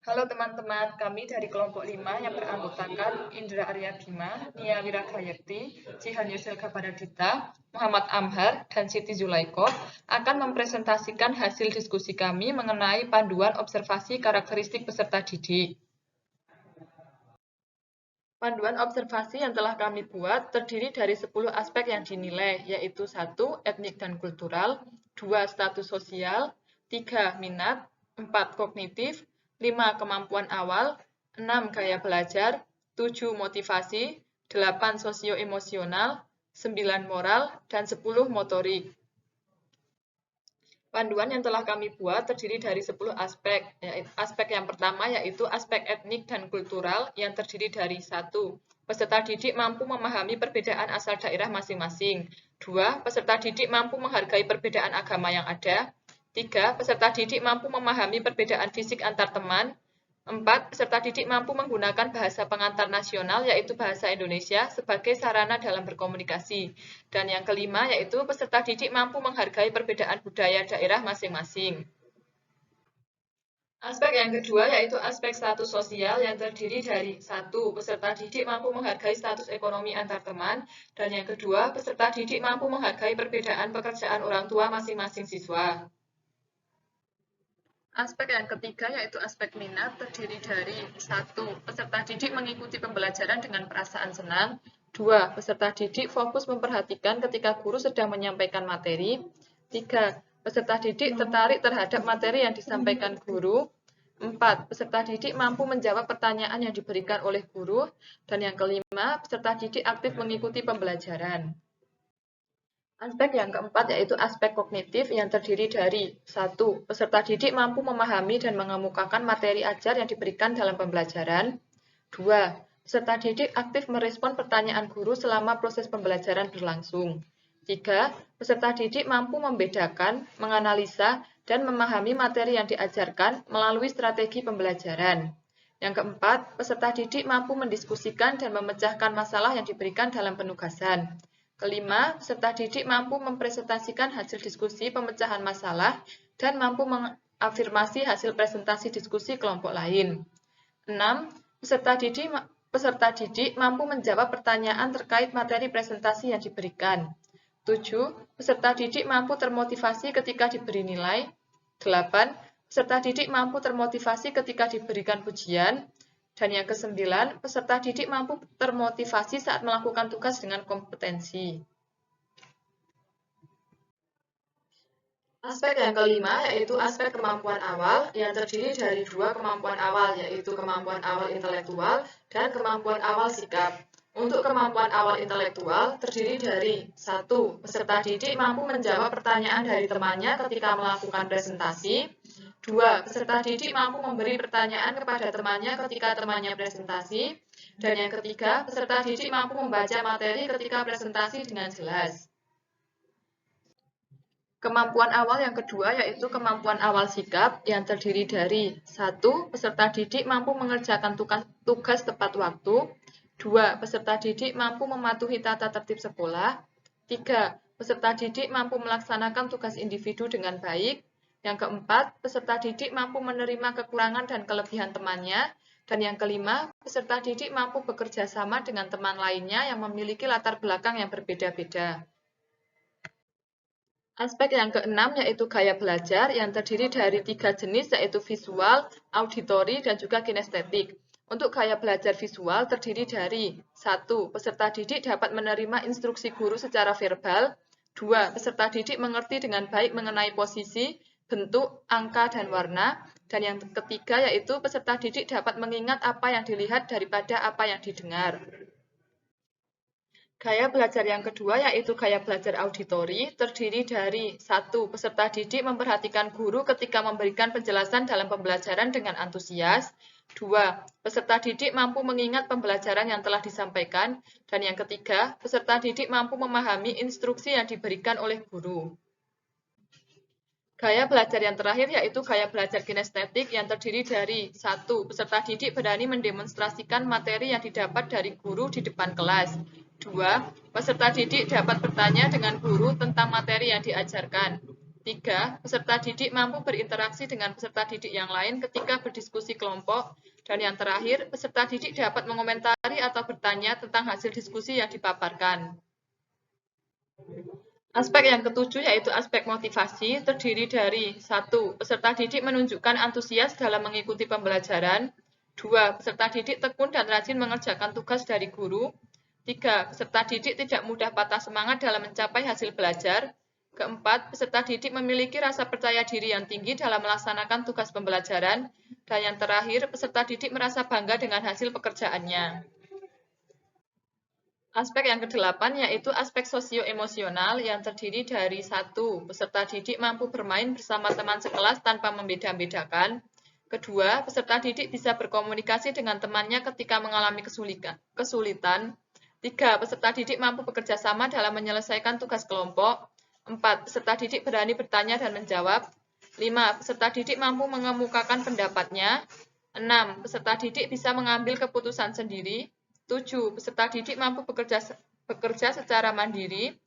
Halo teman-teman, kami dari kelompok 5 yang beranggotakan Indra Arya Bima, Nia Wiragayekti, Jihan Yuselka Baradita, Muhammad Amhar, dan Siti Zulaiko akan mempresentasikan hasil diskusi kami mengenai panduan observasi karakteristik peserta didik. Panduan observasi yang telah kami buat terdiri dari 10 aspek yang dinilai, yaitu 1. Etnik dan kultural, 2. Status sosial, 3. Minat, 4. Kognitif, 5. Kemampuan awal, 6. Gaya belajar, 7. Motivasi, 8. Sosio-emosional, 9. Moral, dan 10. Motorik. Panduan yang telah kami buat terdiri dari 10 aspek. Aspek yang pertama yaitu aspek etnik dan kultural yang terdiri dari 1. Peserta didik mampu memahami perbedaan asal daerah masing-masing. 2. Peserta didik mampu menghargai perbedaan agama yang ada. 3. Peserta didik mampu memahami perbedaan fisik antar teman. 4. Peserta didik mampu menggunakan bahasa pengantar nasional yaitu bahasa Indonesia sebagai sarana dalam berkomunikasi. Dan yang kelima yaitu peserta didik mampu menghargai perbedaan budaya daerah masing-masing. Aspek yang kedua yaitu aspek status sosial yang terdiri dari 1. Peserta didik mampu menghargai status ekonomi antar teman. Dan yang kedua, peserta didik mampu menghargai perbedaan pekerjaan orang tua masing-masing siswa. Aspek yang ketiga yaitu aspek minat terdiri dari 1. Peserta didik mengikuti pembelajaran dengan perasaan senang. 2. Peserta didik fokus memperhatikan ketika guru sedang menyampaikan materi. 3. Peserta didik tertarik terhadap materi yang disampaikan guru. 4. Peserta didik mampu menjawab pertanyaan yang diberikan oleh guru. Dan yang kelima, peserta didik aktif mengikuti pembelajaran. Aspek yang keempat yaitu aspek kognitif yang terdiri dari 1. Peserta didik mampu memahami dan mengemukakan materi ajar yang diberikan dalam pembelajaran. 2. Peserta didik aktif merespon pertanyaan guru selama proses pembelajaran berlangsung. 3. Peserta didik mampu membedakan, menganalisa, dan memahami materi yang diajarkan melalui strategi pembelajaran. Yang keempat, peserta didik mampu mendiskusikan dan memecahkan masalah yang diberikan dalam penugasan. Kelima, peserta didik mampu mempresentasikan hasil diskusi pemecahan masalah dan mampu mengafirmasi hasil presentasi diskusi kelompok lain. 6. Peserta didik mampu menjawab pertanyaan terkait materi presentasi yang diberikan. 7. Peserta didik mampu termotivasi ketika diberi nilai. 8. Peserta didik mampu termotivasi ketika diberikan pujian. Dan yang kesembilan, peserta didik mampu termotivasi saat melakukan tugas dengan kompetensi. Aspek yang kelima yaitu aspek kemampuan awal yang terdiri dari 2 kemampuan awal yaitu kemampuan awal intelektual dan kemampuan awal sikap. Untuk kemampuan awal intelektual terdiri dari 1. Peserta didik mampu menjawab pertanyaan dari temannya ketika melakukan presentasi. 2. Peserta didik mampu memberi pertanyaan kepada temannya ketika temannya presentasi. Dan yang ketiga, peserta didik mampu membaca materi ketika presentasi dengan jelas. Kemampuan awal yang kedua yaitu kemampuan awal sikap yang terdiri dari 1. Peserta didik mampu mengerjakan tugas tepat waktu. 2. Peserta didik mampu mematuhi tata tertib sekolah. 3. Peserta didik mampu melaksanakan tugas individu dengan baik. Yang keempat, peserta didik mampu menerima kekurangan dan kelebihan temannya. Dan yang kelima, peserta didik mampu bekerja sama dengan teman lainnya yang memiliki latar belakang yang berbeda-beda. Aspek yang keenam yaitu gaya belajar yang terdiri dari 3 jenis yaitu visual, auditori, dan juga kinestetik. Untuk gaya belajar visual terdiri dari 1. Peserta didik dapat menerima instruksi guru secara verbal. 2. Peserta didik mengerti dengan baik mengenai posisi, bentuk, angka, dan warna. Dan yang ketiga yaitu peserta didik dapat mengingat apa yang dilihat daripada apa yang didengar. Gaya belajar yang kedua yaitu gaya belajar auditori, terdiri dari 1. Peserta didik memperhatikan guru ketika memberikan penjelasan dalam pembelajaran dengan antusias. 2. Peserta didik mampu mengingat pembelajaran yang telah disampaikan. Dan yang ketiga, peserta didik mampu memahami instruksi yang diberikan oleh guru. Gaya belajar yang terakhir yaitu gaya belajar kinestetik yang terdiri dari 1. Peserta didik berani mendemonstrasikan materi yang didapat dari guru di depan kelas. 2. Peserta didik dapat bertanya dengan guru tentang materi yang diajarkan. 3. Peserta didik mampu berinteraksi dengan peserta didik yang lain ketika berdiskusi kelompok. Dan yang terakhir, peserta didik dapat mengomentari atau bertanya tentang hasil diskusi yang dipaparkan. Aspek yang ketujuh yaitu aspek motivasi, terdiri dari 1. Peserta didik menunjukkan antusias dalam mengikuti pembelajaran. 2. Peserta didik tekun dan rajin mengerjakan tugas dari guru. 3. Peserta didik tidak mudah patah semangat dalam mencapai hasil belajar. Keempat, peserta didik memiliki rasa percaya diri yang tinggi dalam melaksanakan tugas pembelajaran. Dan yang terakhir, peserta didik merasa bangga dengan hasil pekerjaannya. Aspek yang kedelapan yaitu aspek sosio-emosional yang terdiri dari 1. Peserta didik mampu bermain bersama teman sekelas tanpa membeda-bedakan. Kedua, peserta didik bisa berkomunikasi dengan temannya ketika mengalami kesulitan. 3. Peserta didik mampu bekerja sama dalam menyelesaikan tugas kelompok. 4. Peserta didik berani bertanya dan menjawab. 5. Peserta didik mampu mengemukakan pendapatnya. 6. Peserta didik bisa mengambil keputusan sendiri. 7. Peserta didik mampu bekerja secara mandiri.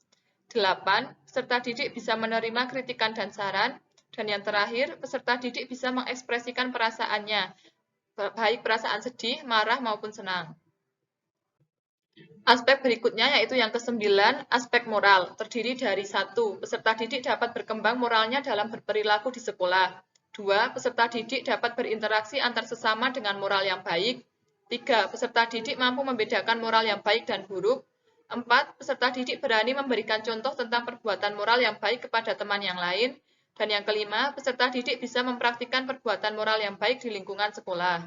8. Peserta didik bisa menerima kritikan dan saran. Dan yang terakhir, peserta didik bisa mengekspresikan perasaannya, baik perasaan sedih, marah, maupun senang. Aspek berikutnya yaitu yang ke-9, aspek moral, terdiri dari 1. Peserta didik dapat berkembang moralnya dalam berperilaku di sekolah. 2. Peserta didik dapat berinteraksi antar sesama dengan moral yang baik. 3. Peserta didik mampu membedakan moral yang baik dan buruk. 4. Peserta didik berani memberikan contoh tentang perbuatan moral yang baik kepada teman yang lain. Dan yang kelima, peserta didik bisa mempraktikkan perbuatan moral yang baik di lingkungan sekolah.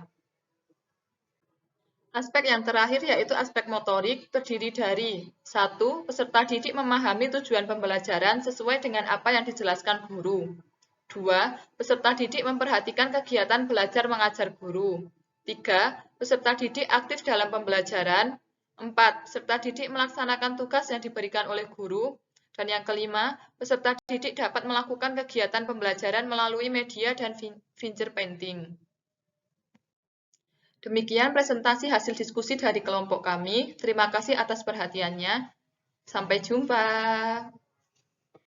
Aspek yang terakhir yaitu aspek motorik, terdiri dari 1. Peserta didik memahami tujuan pembelajaran sesuai dengan apa yang dijelaskan guru. 2. Peserta didik memperhatikan kegiatan belajar mengajar guru. 3. Peserta didik aktif dalam pembelajaran. 4. Peserta didik melaksanakan tugas yang diberikan oleh guru. Dan yang kelima, peserta didik dapat melakukan kegiatan pembelajaran melalui media dan fingerpainting. Demikian presentasi hasil diskusi dari kelompok kami. Terima kasih atas perhatiannya. Sampai jumpa.